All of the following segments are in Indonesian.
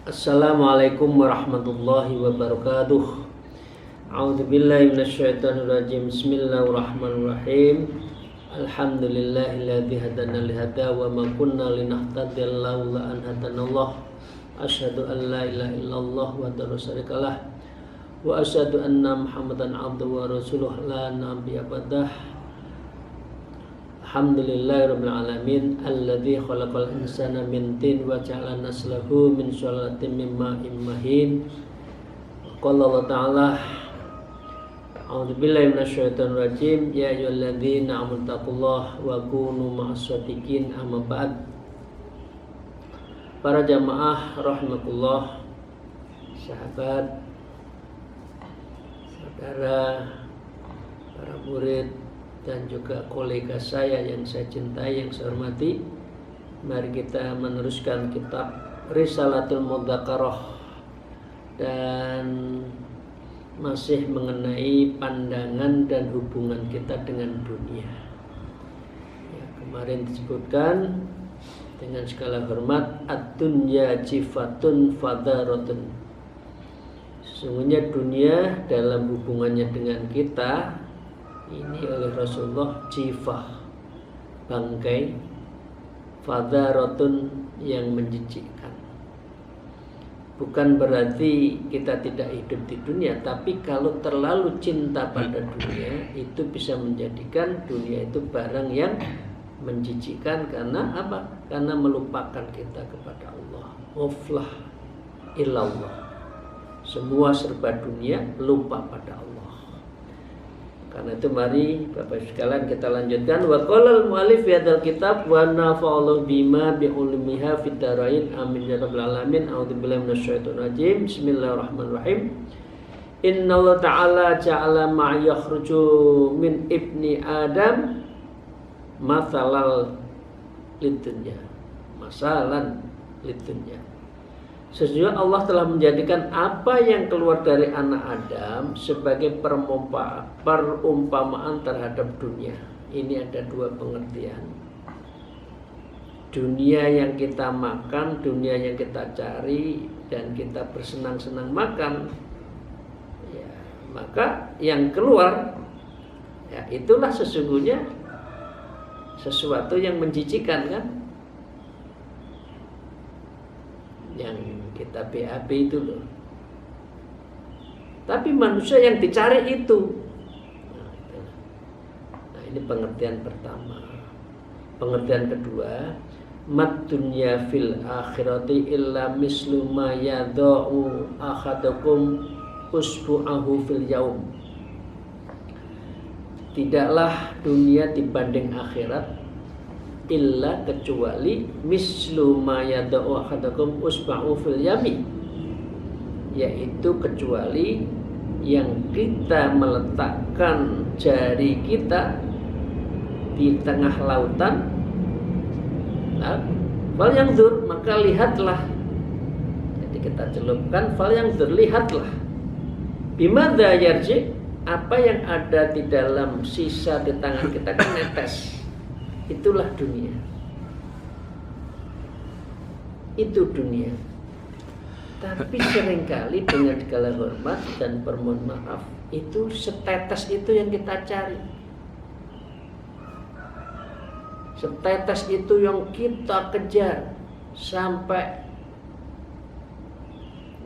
Assalamualaikum warahmatullahi wabarakatuh. A'udzubillahi minasyaitonirrajim. Bismillahirrahmanirrahim. Alhamdulillahilladzi hadana lihada wa ma kunna linahtadiya laula an hadanallah. Asyhadu an la ilaha illallah wa la syarikalah wa asyhadu anna Muhammadan abduhu wa rasuluh la nabiyya ba'dah. Alhamdulillahirabbil alamin alladzi khalaqal insana min tin wa ja'ala naslahu min sholatin mimma immahin. Qala Allah ta'ala a'udzubillahi minasyaitonir rajim ya ayyuhalladzina amanu taqullaha wa kunu ma'as-shadiqin amma ba'd. Para jamaah rahimakumullah, sahabat, saudara, para murid dan juga kolega saya yang saya cintai, yang saya hormati, mari kita meneruskan kitab Risalatul Mudzakarah dan masih mengenai pandangan dan hubungan kita dengan dunia. Ya, kemarin disebutkan dengan segala hormat ad-dunya jifatun fadaratun. Sesungguhnya dunia dalam hubungannya dengan kita ini oleh Rasulullah jifah, bangkai, fadaratun yang menjijikkan. Bukan berarti kita tidak hidup di dunia, tapi kalau terlalu cinta pada dunia itu bisa menjadikan dunia itu barang yang menjijikkan. Karena apa? Karena melupakan kita kepada Allah. Ghaflah illallah. Semua serba dunia, lupa pada Allah. Karena itu mari Bapak sekalian kita lanjutkan. Wa qala al-mu'allif fi hadzal kitab wa nafa'allahu bima bi ulmiha fid dharain amin ya rabbal alamin. A'udzubillahi minasyaitonir rajim. Bismillahirrahmanirrahim. Innallaha ta'ala ja'ala ma yakhruju min ibni adam mathalal lidunya. Masalan lidunya. Sesungguhnya Allah telah menjadikan apa yang keluar dari anak Adam sebagai perumpamaan terhadap dunia. Ini ada dua pengertian. Dunia yang kita makan, dunia yang kita cari, dan kita bersenang-senang makan. Ya, maka yang keluar, ya itulah sesungguhnya sesuatu yang menjijikan, kan? Yang kita BAB itu loh. Tapi manusia yang dicari itu. Nah, ini pengertian pertama. Pengertian kedua, mad dunya fil akhirati illa mislu ma yadau ahadakum usbu'ahu fil yaum. Tidaklah dunia dibanding akhirat illa kecuali mislu ma yada'u ahadakum usba'u fil yami, yaitu kecuali yang kita meletakkan jari kita di tengah lautan. Nah, fal yanzur, maka lihatlah. Jadi kita celupkan fal yanzur, lihatlah. Bimadza yarji, apa yang ada di dalam sisa di tangan kita kan netes. Itulah dunia. Itu dunia. Tapi seringkali dengan segala hormat dan permohon maaf, itu setetes itu yang kita cari. Setetes itu yang kita kejar sampai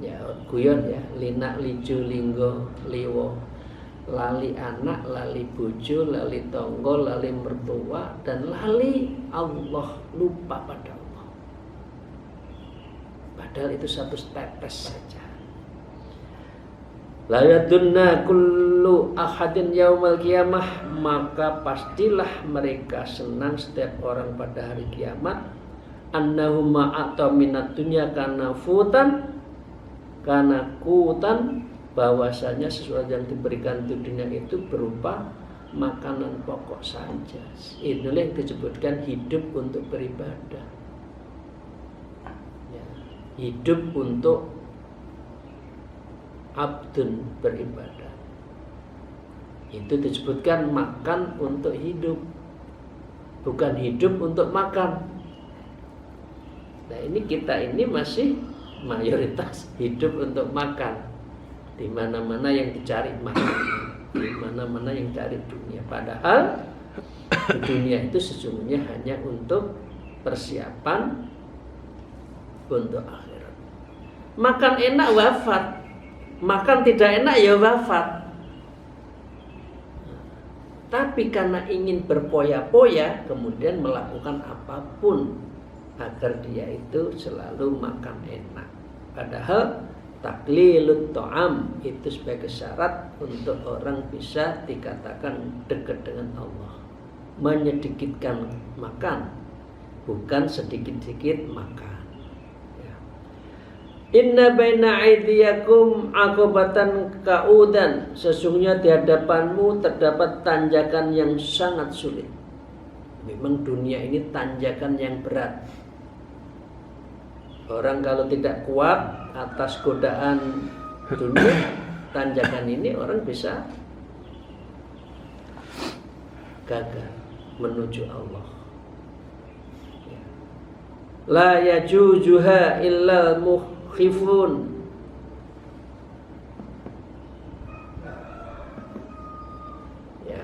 ya guyon ya, linak lijo linggo liwo, lali anak, lali bojo, lali tonggo, lali mertua, dan lali Allah, lupa pada Allah. Padahal itu satu tetes saja. La yadunna kullu ahadin yaumal qiyamah, maka pastilah mereka senang setiap orang pada hari kiamat. Annahum ma'ata minat dunya kana futan, kana kutan bahwasanya sesuatu yang diberikan di dunia itu berupa makanan pokok saja. Inilah yang disebutkan hidup untuk beribadah. Ya, hidup untuk abdun beribadah. Itu disebutkan makan untuk hidup, bukan hidup untuk makan. Nah ini kita ini masih mayoritas hidup untuk makan. Di mana-mana yang dicari makan, di mana-mana yang cari dunia. Padahal dunia itu sesungguhnya hanya untuk persiapan untuk akhirat. Makan enak wafat, makan tidak enak ya wafat. Tapi karena ingin berpoya-poya, kemudian melakukan apapun agar dia itu selalu makan enak. Padahal taklilut ta'am itu sebagai syarat untuk orang bisa dikatakan dekat dengan Allah. Menyedikitkan makan, bukan sedikit-sedikit makan. Inna baina aidiyakum aqobatan kaudan. Sesungguhnya di hadapanmu terdapat tanjakan yang sangat sulit. Memang dunia ini tanjakan yang berat. Orang kalau tidak kuat atas godaan dunia, tanjakan ini orang bisa gagal menuju Allah. La yajujuha illal mukhifun. Ya.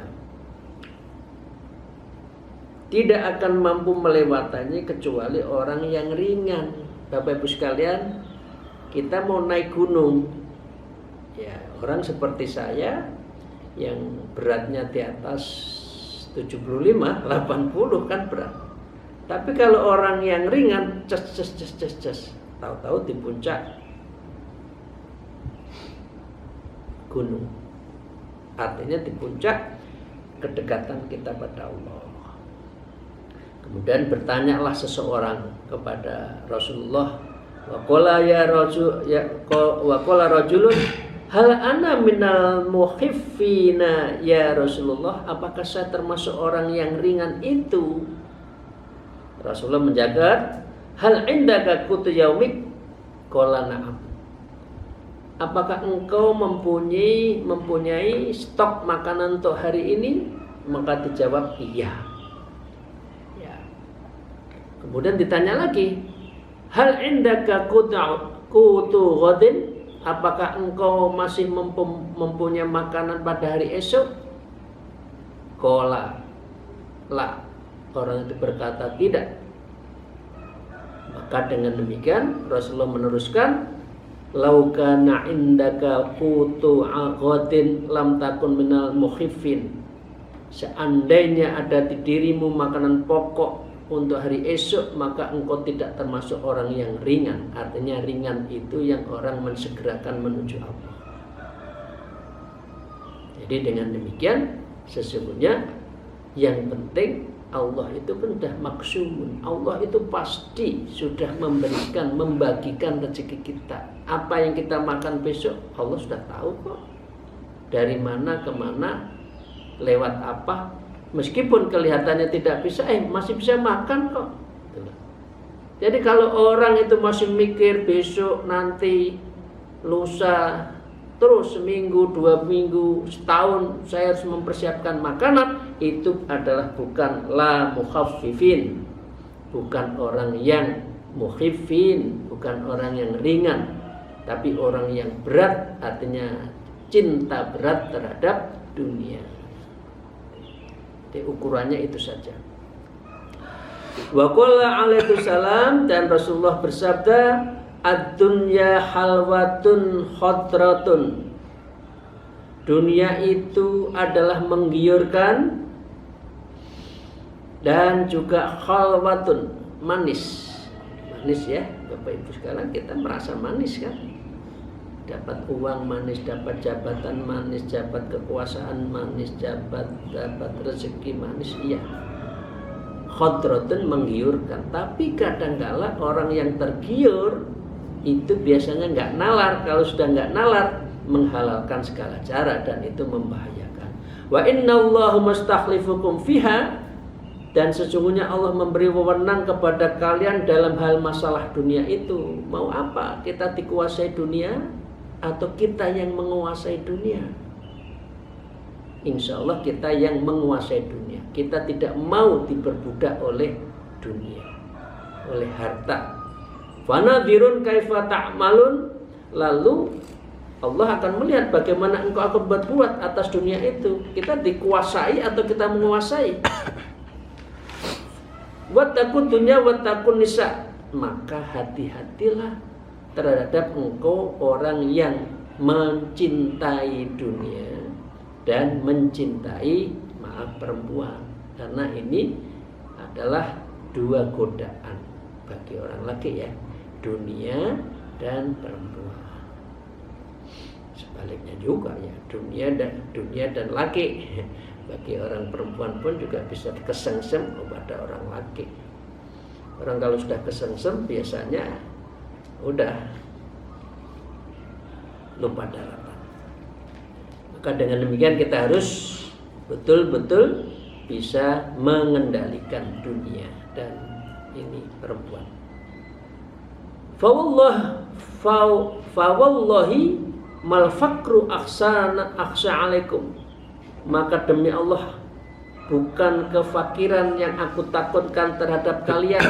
Tidak akan mampu melewatinya kecuali orang yang ringan. Bapak Ibu sekalian, kita mau naik gunung. Ya, orang seperti saya yang beratnya di atas 75, 80 kan berat. Tapi kalau orang yang ringan, ces, tahu-tahu di puncak gunung. Artinya di puncak kedekatan kita pada Allah. Kemudian bertanyalah seseorang kepada Rasulullah, wa qala rajulun hal ana minal muhiffina ya Rasulullah, apakah saya termasuk orang yang ringan itu? Rasulullah menjaga, hal indaka qutu yaumik? Qala na'am. Apakah engkau mempunyai stok makanan untuk hari ini? Maka dijawab iya. Ya. Kemudian ditanya lagi, hal indaka qutu ghadin? Apakah engkau masih mempunyai makanan pada hari esok? Qala la. Orang itu berkata tidak. Maka dengan demikian Rasulullah meneruskan, lau kana indaka qutu aghatin lam takun minal mukhifin. Seandainya ada di dirimu makanan pokok untuk hari esok, maka engkau tidak termasuk orang yang ringan. Artinya ringan itu yang orang mensegerakan menuju Allah. Jadi dengan demikian sesungguhnya yang penting Allah itu pun sudah maksumun. Allah itu pasti sudah membagikan rezeki kita. Apa yang kita makan besok Allah sudah tahu kok. Dari mana ke mana, lewat apa. Meskipun kelihatannya tidak bisa, masih bisa makan kok. Jadi kalau orang itu masih mikir besok, nanti, lusa, terus seminggu, 2 minggu, setahun saya harus mempersiapkan makanan, itu adalah bukan la mukhaffifin, bukan orang yang mukhifin, bukan orang yang ringan, tapi orang yang berat, artinya cinta berat terhadap dunia. Jadi ukurannya itu saja. Wa qala alaihi salam, dan Rasulullah bersabda, ad-dunya halwatun khadratun. Dunia itu adalah menggiurkan dan juga khalwatun, manis. Manis ya, Bapak Ibu sekalian, kita merasa manis kan? Dapat uang manis, dapat jabatan manis, dapat kekuasaan manis, dapat rezeki manis, iya. Khadratun menggiurkan, tapi kadang-kala orang yang tergiur itu biasanya nggak nalar. Kalau sudah nggak nalar, menghalalkan segala cara, dan itu membahayakan. Wa innallaha mustakhlifukum fiha, dan sesungguhnya Allah memberi wewenang kepada kalian dalam hal masalah dunia itu. Mau apa? Kita dikuasai dunia atau kita yang menguasai dunia? Insya Allah kita yang menguasai dunia. Kita tidak mau diperbudak oleh dunia, oleh harta. Fanadhirun kaifa ta'malun. Lalu Allah akan melihat bagaimana engkau akan berbuat atas dunia itu. Kita dikuasai atau kita menguasai. Wattaqud dunya wattaqun nisa. Maka hati-hatilah terhadap engkau orang yang mencintai dunia dan mencintai perempuan. Karena ini adalah dua godaan bagi orang laki, ya, dunia dan perempuan. Sebaliknya juga, ya, dunia dan laki. Bagi orang perempuan pun juga bisa kesengsem kepada orang laki. Orang kalau sudah kesengsem biasanya udah lupa daratan. Maka dengan demikian kita harus betul-betul bisa mengendalikan dunia dan ini perempuan. Fawallahi mal fakru akhsha alaikum. Maka demi Allah, bukan kefakiran yang aku takutkan terhadap kalian.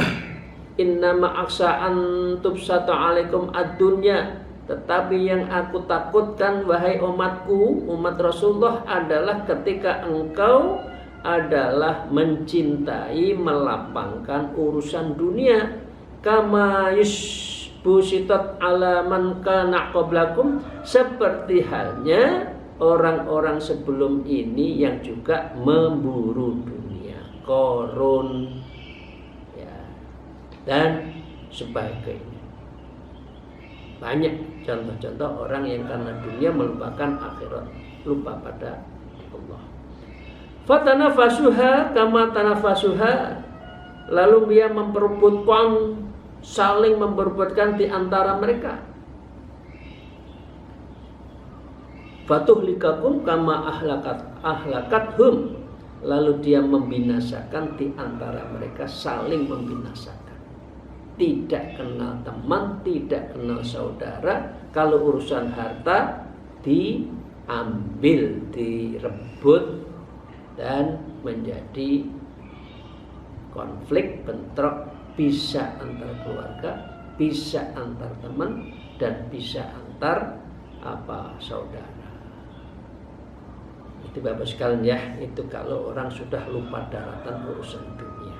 Innama akhsha an tubsata alaikum ad-dunya. Tetapi yang aku takutkan, wahai umatku, umat Rasulullah, adalah ketika engkau adalah mencintai, melapangkan urusan dunia. Kama yusbusitat ala man kana qablakum, seperti halnya orang-orang sebelum ini yang juga memburu dunia, Qarun, ya, dan sebagainya. Banyak contoh-contoh orang yang karena dunia melupakan akhirat, lupa pada Allah. Fatanafasuha kama tanafasuha, lalu dia memperebutkan, saling memperebutkan di antara mereka. Fatuhlikakum kama ahlakathum, lalu dia membinasakan di antara mereka, saling membinasakan. Tidak kenal teman, tidak kenal saudara. Kalau urusan harta diambil, direbut, dan menjadi konflik, bentrok, bisa antar keluarga, bisa antar teman, dan bisa antar saudara. Itu Bapak sekalian, ya, itu kalau orang sudah lupa daratan urusan dunia.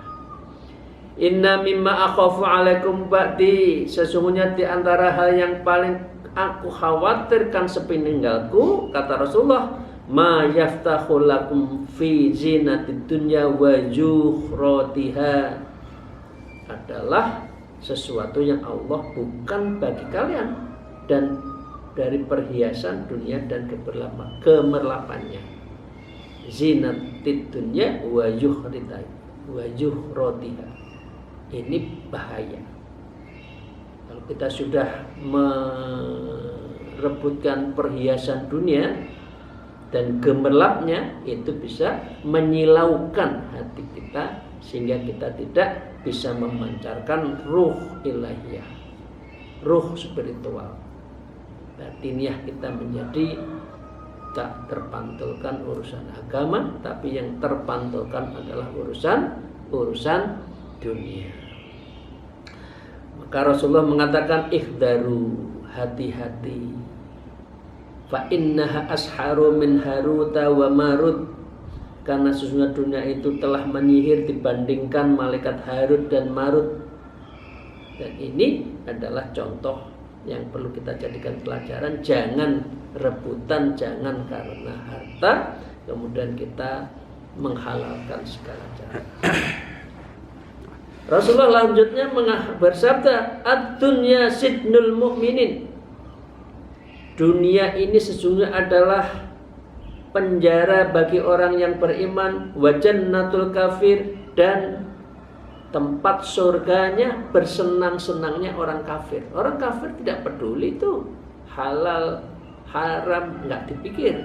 Inna mimma akhafu alaikum ba'di, sesungguhnya di antara hal yang paling aku khawatirkan sepeninggalku, kata Rasulullah, ma yaftahu lakum fi zinatid dunya wa juhratiha, adalah sesuatu yang Allah bukan bagi kalian dan dari perhiasan dunia dan kemerlapannya. Zinatid dunya wa juhratiha. Ini bahaya. Kalau kita sudah merebutkan perhiasan dunia dan gemerlapnya, itu bisa menyilaukan hati kita sehingga kita tidak bisa memancarkan ruh ilahiyah, ruh spiritual. Batiniah kita menjadi tak terpantulkan urusan agama, tapi yang terpantulkan adalah urusan dunia. Maka Rasulullah mengatakan, ihdaru, hati-hati, fa innaha asharu min haruta wa marut, karena sesungguhnya dunia itu telah menyihir dibandingkan malaikat Harut dan Marut. Dan ini adalah contoh yang perlu kita jadikan pelajaran. Jangan rebutan, jangan karena harta kemudian kita menghalalkan segala cara. Rasulullah lanjutnya bersabda, ad-dunya sijnul mu'minin. Dunia ini sesungguhnya adalah penjara bagi orang yang beriman, wa jannatul kafir, dan tempat surganya, bersenang-senangnya orang kafir. Orang kafir tidak peduli itu halal haram nggak dipikir.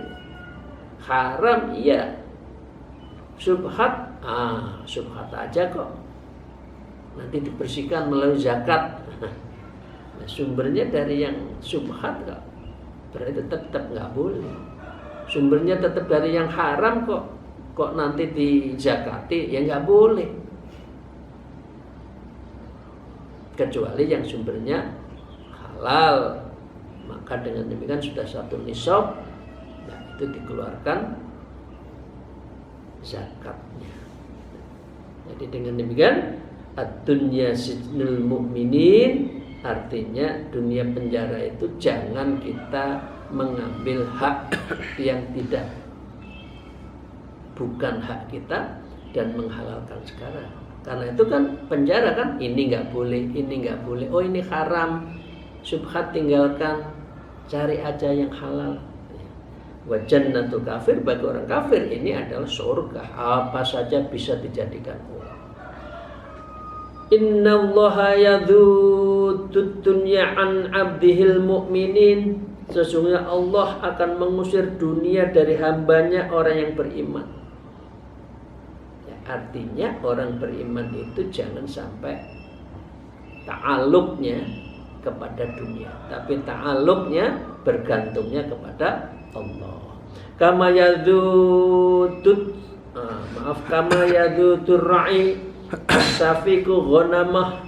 Haram iya, syubhat, syubhat aja kok. Nanti dibersihkan melalui zakat. Nah, sumbernya dari yang syubhat kok, berarti tetap nggak boleh. Sumbernya tetap dari yang haram kok nanti dizakati, ya nggak boleh. Kecuali yang sumbernya halal, maka dengan demikian sudah satu nisab, nah itu dikeluarkan zakatnya. Jadi dengan demikian ad-dunya sijnul mu'minin, artinya dunia penjara itu jangan kita mengambil hak yang bukan hak kita dan menghalalkan sekarang. Karena itu kan penjara kan, ini nggak boleh, ini nggak boleh. Oh ini haram, syubhat tinggalkan, cari aja yang halal. Wa jannatul kafir, bagi orang kafir ini adalah surga, apa saja bisa dijadikan uang. Innallaha yadhutud dunya an abdihil mu'minin, sesungguhnya Allah akan mengusir dunia dari hambanya orang yang beriman. Ya, artinya orang beriman itu jangan sampai ta'alluqnya kepada dunia, tapi ta'alluqnya bergantungnya kepada Allah. Kama yadhutud kama yadhudur ra'i safiku ghanamah,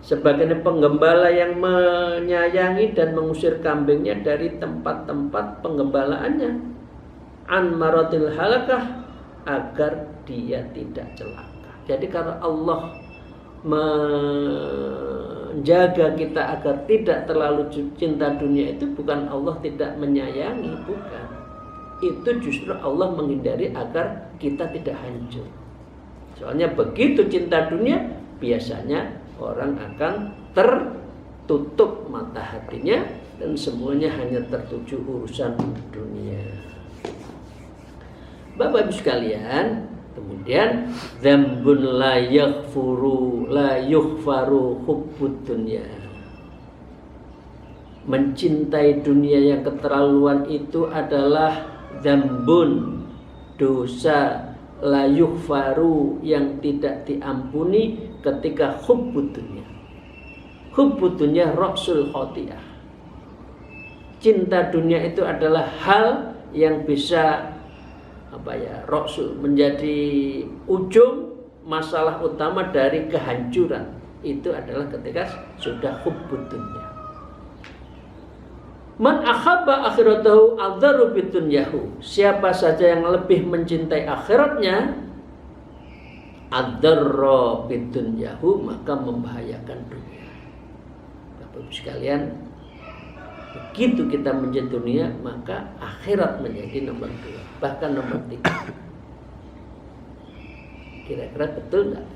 sebagai penggembala yang menyayangi dan mengusir kambingnya dari tempat-tempat penggembalaannya, an maratil halakah, agar dia tidak celaka. Jadi kalau Allah menjaga kita agar tidak terlalu cinta dunia, itu bukan Allah tidak menyayangi, bukan. Itu justru Allah menghindari agar kita tidak hancur. Soalnya begitu cinta dunia, biasanya orang akan tertutup mata hatinya dan semuanya hanya tertuju urusan dunia. Bapak Ibu sekalian, kemudian dzambun la yughfaru hubbud dunya. Mencintai dunia yang keterlaluan itu adalah dzambun, dosa, la yughfaru, yang tidak diampuni ketika hubbud dunya. Hubbud dunya ra'sul khati'ah. Cinta dunia itu adalah hal yang bisa ra'sul, menjadi ujung masalah utama dari kehancuran. Itu adalah ketika sudah hubbud dunya. Man akhabba akhiratahu adzaru bidunyahu, siapa saja yang lebih mencintai akhiratnya, adzarra bidunyahu, maka membahayakan dunia. Bapak Ibu sekalian, begitu kita mencintai dunia, maka akhirat menjadi nomor 2, bahkan nomor 3. Kira-kira betul enggak?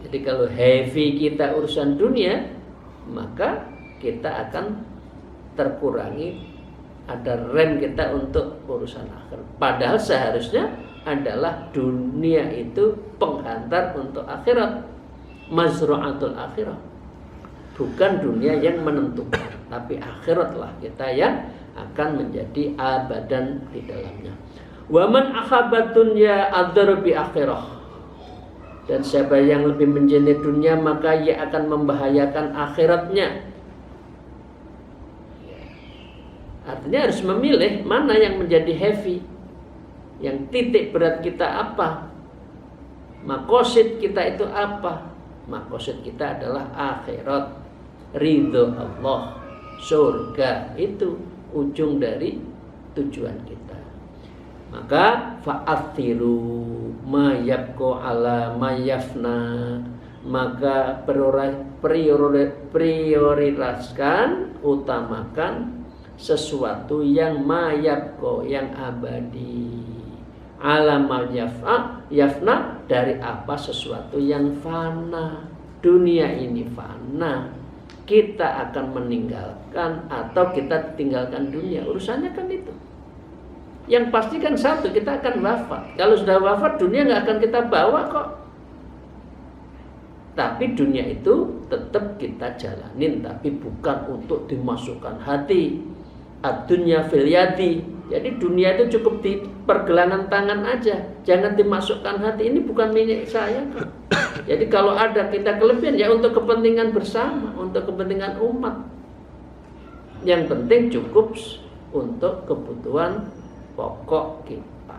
Jadi kalau heavy kita urusan dunia, maka kita akan terkurangi, ada rem kita untuk urusan akhir. Padahal seharusnya adalah dunia itu penghantar untuk akhirat, mazra'atul akhirat. Bukan dunia yang menentukan, tapi akhiratlah kita yang akan menjadi abadan di dalamnya. Wa man akhabad dunya adzar bi akhirah, dan siapa yang lebih mencintai dunia maka ia akan membahayakan akhiratnya. Artinya harus memilih mana yang menjadi heavy, yang titik berat kita apa, maqasid kita itu apa. Maqasid kita adalah akhirat, ridho Allah, surga, itu ujung dari tujuan kita. Maka fa'athiru ma yabqa ala ma yafna, maka prioritaskan, utamakan sesuatu yang mayabko, yang abadi, alamal yafna, dari apa, sesuatu yang fana. Dunia ini fana, kita akan meninggalkan atau kita tinggalkan dunia, urusannya kan itu. Yang pasti kan satu, kita akan wafat. Kalau sudah wafat, dunia nggak akan kita bawa kok. Tapi dunia itu tetap kita jalanin, tapi bukan untuk dimasukkan hati. Ad-dunya fil yadi. Jadi dunia itu cukup di pergelangan tangan aja, jangan dimasukkan hati. Ini bukan milik saya kan. Jadi kalau ada kita kelebihan ya untuk kepentingan bersama, untuk kepentingan umat. Yang penting cukup untuk kebutuhan pokok kita.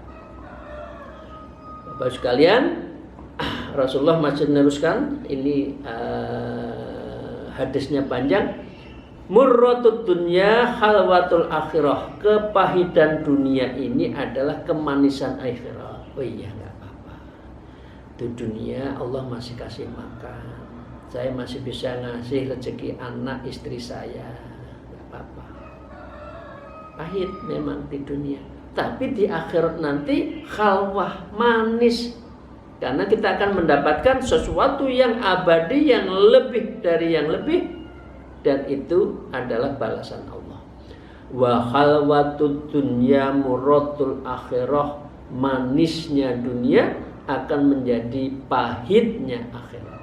Bapak sekalian, Rasulullah masih meneruskan. Ini hadisnya panjang. Murratud dunya halwatul akhirah. Kepahitan dunia ini adalah kemanisan akhirat. Oh iya, enggak apa-apa. Di dunia Allah masih kasih makan. Saya masih bisa ngasih rezeki anak istri saya. Enggak apa-apa. Pahit memang di dunia. Tapi di akhirat nanti khalwah, manis. Karena kita akan mendapatkan sesuatu yang abadi, yang lebih dari yang lebih. Dan itu adalah balasan Allah. Wa khalwatud dunya murratul akhirah. Manisnya dunia akan menjadi pahitnya akhirat.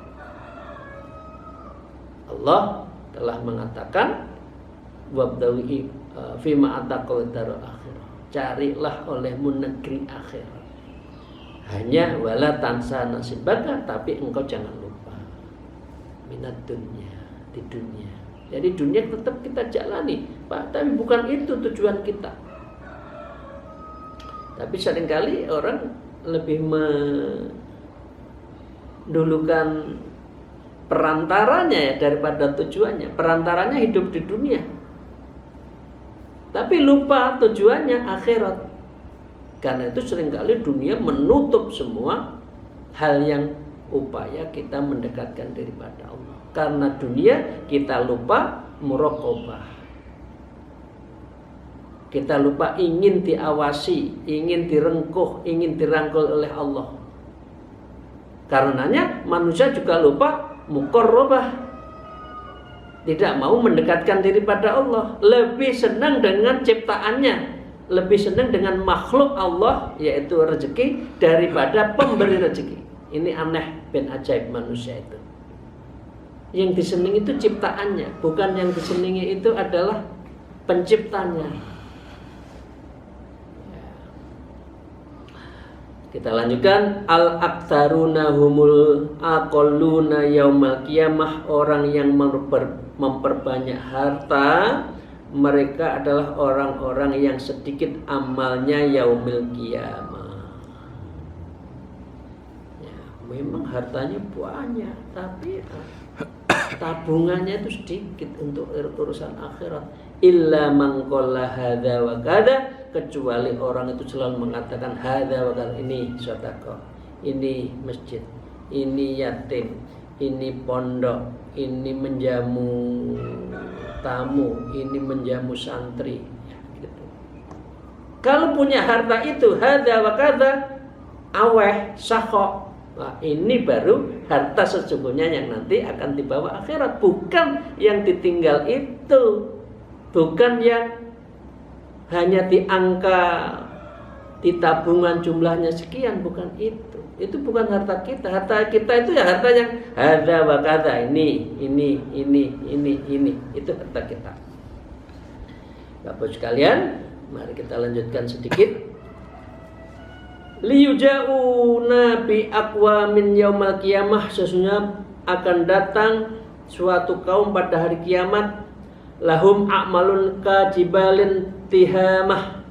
Allah telah mengatakan wabdawi fima ataqal darul akhirah. Carilah olehmu negeri akhirat. Hanya wala tansa nasibaka, tapi engkau jangan lupa minat dunia, di dunia. Jadi dunia tetap kita jalani, Pak, tapi bukan itu tujuan kita. Tapi seringkali orang lebih mendulukan perantaranya ya daripada tujuannya. Perantaranya hidup di dunia, tapi lupa tujuannya akhirat. Karena itu seringkali dunia menutup semua hal yang upaya kita mendekatkan daripada Allah. Karena dunia kita lupa muraqabah. Kita lupa ingin diawasi, ingin direngkuh, ingin dirangkul oleh Allah. Karenanya manusia juga lupa muqarrabah. Tidak mau mendekatkan diri pada Allah. Lebih senang dengan ciptaannya, lebih senang dengan makhluk Allah, yaitu rezeki, daripada pemberi rezeki. Ini aneh bin ajaib manusia itu. Yang disenangi itu ciptaannya, bukan yang disenangi itu adalah penciptanya. Kita lanjutkan. Al-aktsaruna humul aqalluna yaumal qiyamah. Orang yang memperbanyak harta, mereka adalah orang-orang yang sedikit amalnya yaumil qiyamah. Ya, memang hartanya banyak, tapi tabungannya itu sedikit untuk urusan akhirat. Illa man qala hadza wa kadza, kecuali orang itu selalu mengatakan hadza wa kadza, ini sedekah, ini masjid, ini yatim, ini pondok, ini menjamu tamu, ini menjamu santri, gitu. Kalau punya harta itu hadza wa kadza, aweh sakho. Nah, ini baru harta sesungguhnya yang nanti akan dibawa akhirat, bukan yang ditinggal itu, bukan yang hanya di angka di tabungan jumlahnya sekian, bukan itu. Itu bukan harta kita. Harta kita itu ya harta yang hadza wa kadza, ini. Itu harta kita. Bapak sekalian, mari kita lanjutkan sedikit. Liyuja'una bi aqwamin yaumal qiyamah, sesungguhnya akan datang suatu kaum pada hari kiamat, lahum a'malun kajibalin tihamah,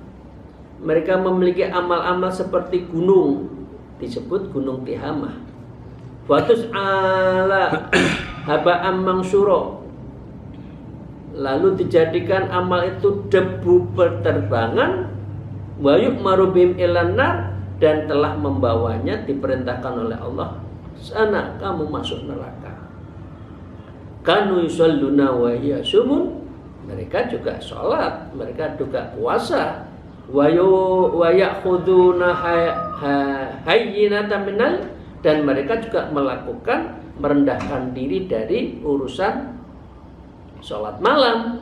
mereka memiliki amal-amal seperti gunung, disebut gunung Tihamah. Watus ala haba'am mangsuro, lalu dijadikan amal itu debu berterbangan, wa yu'maru bihim ilan nar, dan telah membawanya, diperintahkan oleh Allah, sana kamu masuk neraka. Kanu yusalluna wa yasumun, mereka juga sholat, mereka juga puasa. Wa ya'khuduna hayyinatan minal, dan mereka juga melakukan merendahkan diri dari urusan sholat malam.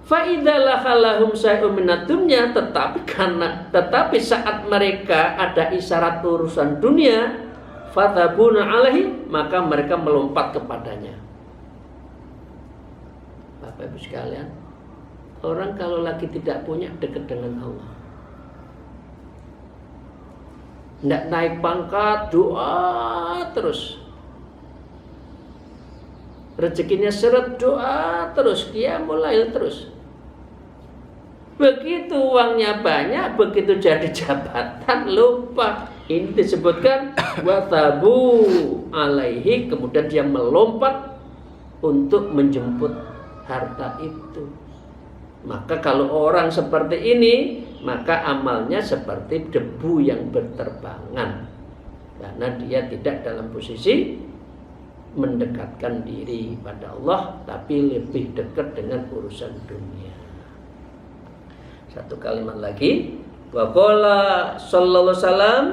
Fa'idzalah lahum syai'un minad dunya, tetapi saat mereka ada isyarat urusan dunia, fatabuna alaihi, maka mereka melompat kepadanya. Bapak Ibu sekalian, Orang kalau lagi tidak punya dekat dengan Allah. Tidak naik pangkat, doa terus. Rezekinya seret, doa terus. Qiyamul lail terus. Begitu uangnya banyak, begitu jadi jabatan lupa. Ini disebutkan watabu alaihi, kemudian dia melompat untuk menjemput harta itu. Maka kalau orang seperti ini, maka amalnya seperti debu yang berterbangan, karena dia tidak dalam posisi mendekatkan diri pada Allah, tapi lebih dekat dengan urusan dunia. Satu kalimat lagi, wa qala sallallahu alaihi wasallam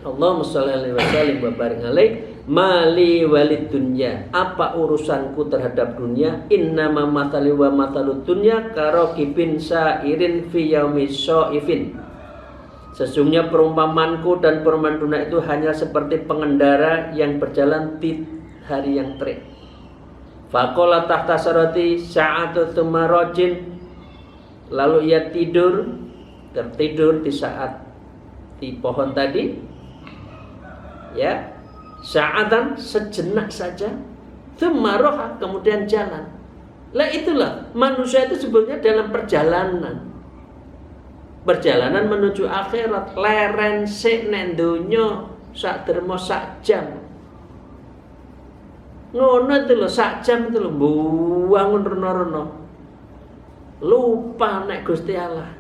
Allahumma shalli alaihi wasallim wa barik alaihi mali walid dunya, apa urusanku terhadap dunia, innama matali wa matalud dunya karokibin sairin fi yaumi syaifin, sesungguhnya perumpamanku dan perumpamaan dunia itu hanya seperti pengendara yang berjalan di hari yang terik. Faqala tahta sarati sa'atu tumarajin, lalu ia tertidur di saat di pohon tadi, ya, sa'atan sejenak saja, tumaroha kemudian jalan. Lah itulah manusia itu sebetulnya dalam perjalanan menuju akhirat, leren sik nek donya sak derma sak jam. Ngono itu lho, sak jam itu lho buangun rena-rena. Lupa nek Gusti Allah.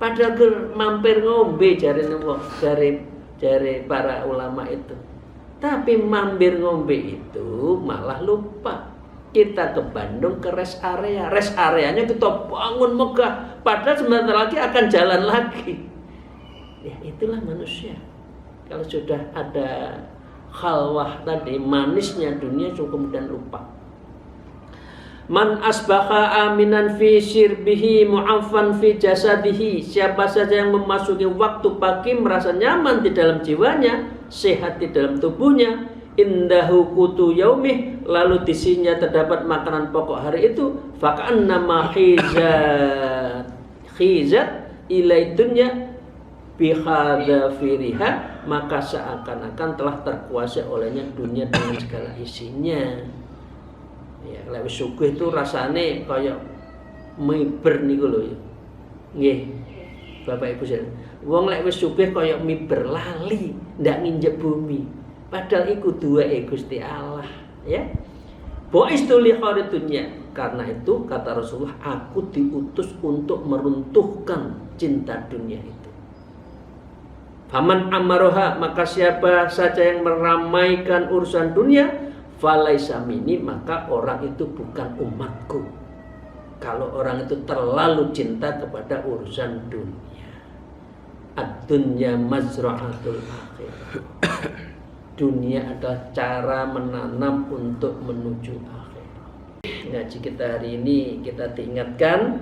Padahal mampir ngombe jare para ulama itu. Tapi mampir ngombe itu malah lupa. Kita ke Bandung ke rest area. Rest areanya kita bangun megah, padahal sebentar lagi akan jalan lagi. Ya itulah manusia. Kalau sudah ada khalwah tadi, manisnya dunia, kemudian lupa. Man asbaha aminan fi sirbihi mu'affan fi jasadihi, siapa saja yang memasuki waktu pagi merasa nyaman di dalam jiwanya, sehat di dalam tubuhnya, indahu qutu yaumih, lalu di sisinya terdapat makanan pokok hari itu, faka'annama khizat ilai dunya bihadzafiriha, maka seakan-akan telah terkuasai olehnya dunia dengan segala isinya. Ya, lek wis sugih itu rasane kaya miber niku lho ya. Nggih. Bapak Ibu sekalian. Wong lek wis sugih kaya miber lali, ndak nginjek bumi. Padahal iku duweke Gusti Allah, ya. Bo'istu li dunya. Karena itu kata Rasulullah, aku diutus untuk meruntuhkan cinta dunia itu. Faman amaroha, maka siapa saja yang meramaikan urusan dunia, falaisa minni, maka orang itu bukan umatku. Kalau orang itu terlalu cinta kepada urusan dunia. Ad-dunya mazra'atul akhirah. Dunia adalah cara menanam untuk menuju akhirat. Ngaji kita hari ini kita diingatkan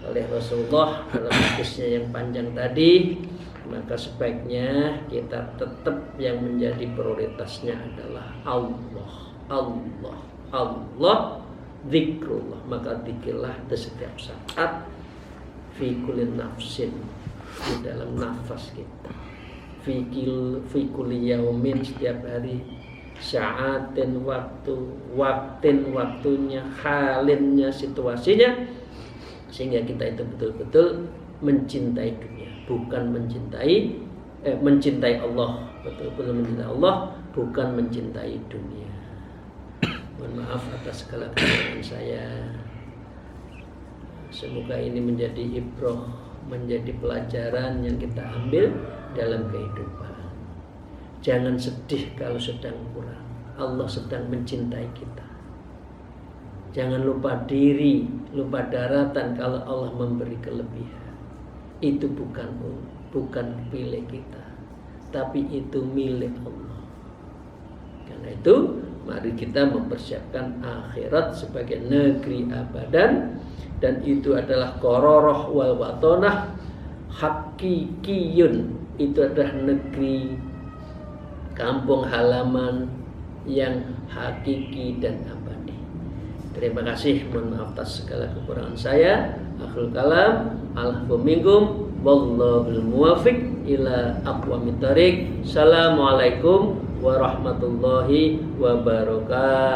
oleh Rasulullah dalam hadisnya yang panjang tadi, maka sebaiknya kita tetap yang menjadi prioritasnya adalah Allah. Allah, zikrullah, maka zikirlah di setiap saat, fi kulli nafsin, di dalam nafas kita, fi kulli yaumin, setiap hari, sa'atin waktunya, halinnya, situasinya, sehingga kita itu betul-betul mencintai dunia, bukan mencintai Allah, betul-betul mencintai Allah, bukan mencintai dunia. Mohon maaf atas segala kesalahan saya. Semoga ini menjadi ibrah, menjadi pelajaran yang kita ambil dalam kehidupan. Jangan sedih kalau sedang kurang. Allah sedang mencintai kita. Jangan lupa diri, lupa daratan kalau Allah memberi kelebihan. Itu bukan milik kita, tapi itu milik Allah. Karena itu mari kita mempersiapkan akhirat sebagai negeri abadan, dan itu adalah qararah wal watonah hakikiyun. Itu adalah negeri, kampung halaman yang hakiki dan abadi. Terima kasih, mohon maaf atas segala kekurangan saya. Akhirul kalam, alfu minkum, wallahul muwafiq ila aqwamit thariq. Assalamualaikum warahmatullahi wabarakatuh.